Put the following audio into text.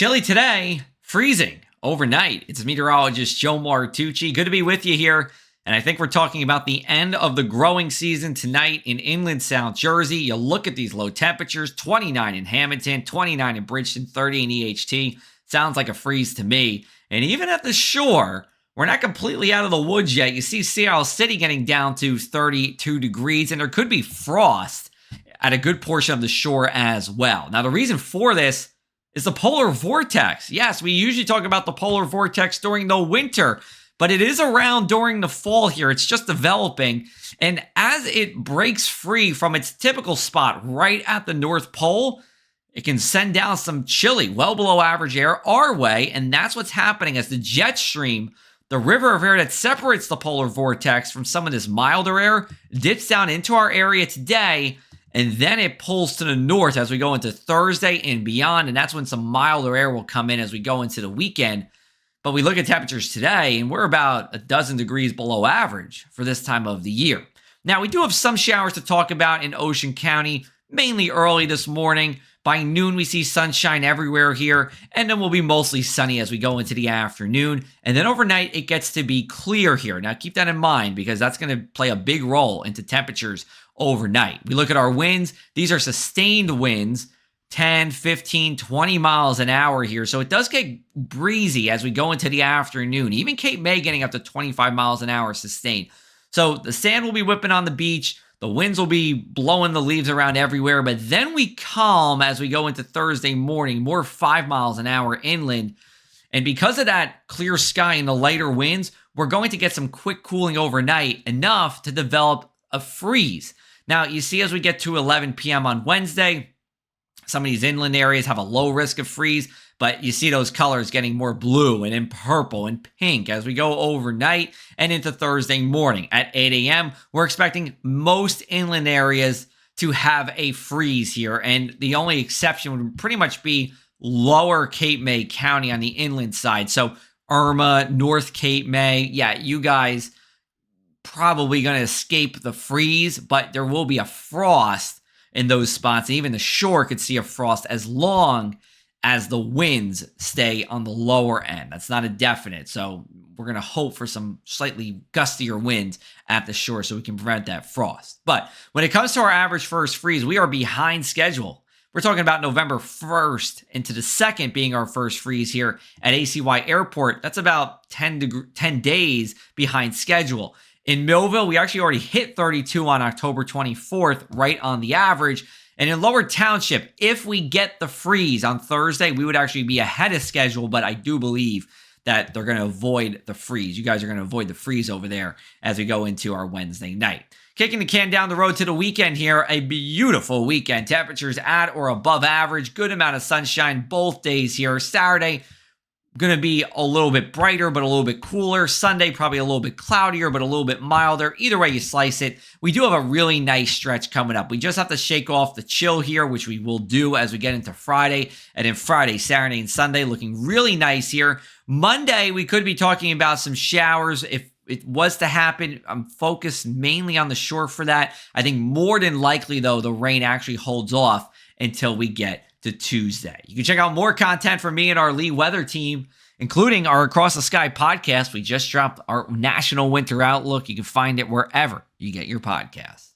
Chilly today, freezing overnight. It's meteorologist Joe Martucci. Good to be with you here. And I think we're talking about the end of the growing season tonight in inland South Jersey. You look at these low temperatures, 29 in Hamilton, 29 in Bridgeton, 30 in EHT. Sounds like a freeze to me. And even at the shore, we're not completely out of the woods yet. You see Seattle City getting down to 32 degrees, and there could be frost at a good portion of the shore as well. Now, the reason for this is the polar vortex. Yes, we usually talk about the polar vortex during the winter, but it is around during the fall here. It's just developing. And as it breaks free from its typical spot right at the North Pole, it can send down some chilly, well below average air our way. And that's what's happening as the jet stream, the river of air that separates the polar vortex from some of this milder air, dips down into our area today. And then it pulls to the north as we go into Thursday and beyond. And that's when some milder air will come in as we go into the weekend. But we look at temperatures today, and we're about a dozen degrees below average for this time of the year. Now, we do have some showers to talk about in Ocean County, mainly early this morning. By noon, we see sunshine everywhere here, and then we'll be mostly sunny as we go into the afternoon. And then overnight, it gets to be clear here. Now, keep that in mind because that's going to play a big role into temperatures overnight. We look at our winds. These are sustained winds, 10, 15, 20 miles an hour here. So it does get breezy as we go into the afternoon. Even Cape May getting up to 25 miles an hour sustained. So the sand will be whipping on the beach. The winds will be blowing the leaves around everywhere. But then we calm as we go into Thursday morning, more 5 miles an hour inland. And because of that clear sky and the lighter winds, we're going to get some quick cooling overnight, enough to develop a freeze. Now, you see as we get to 11 p.m. on Wednesday, some of these inland areas have a low risk of freeze, but you see those colors getting more blue and in purple and pink as we go overnight and into Thursday morning. At 8 a.m., we're expecting most inland areas to have a freeze here, and the only exception would pretty much be lower Cape May County on the inland side. So Irma, North Cape May, yeah, you guys probably going to escape the freeze, but there will be a frost in those spots. And even the shore could see a frost as long as the winds stay on the lower end. That's not a definite. So we're going to hope for some slightly gustier winds at the shore so we can prevent that frost. But when it comes to our average first freeze, we are behind schedule. We're talking about November 1st into the 2nd being our first freeze here at ACY Airport. That's about 10 days behind schedule. In Millville, we actually already hit 32 on October 24th, right on the average. And in Lower Township, if we get the freeze on Thursday, we would actually be ahead of schedule, but I do believe that they're going to avoid the freeze. You guys are going to avoid the freeze over there as we go into our Wednesday night. Kicking the can down the road to the weekend here, a beautiful weekend. Temperatures at or above average, good amount of sunshine both days here. Saturday, going to be a little bit brighter, but a little bit cooler. Sunday, probably a little bit cloudier, but a little bit milder. Either way you slice it, we do have a really nice stretch coming up. We just have to shake off the chill here, which we will do as we get into Friday. And then Friday, Saturday, and Sunday looking really nice here. Monday, we could be talking about some showers. If it was to happen, I'm focused mainly on the shore for that. I think more than likely, though, the rain actually holds off until we get to Tuesday. You can check out more content from me and our Lee Weather team, including our Across the Sky podcast. We just dropped our National Winter Outlook. You can find it wherever you get your podcasts.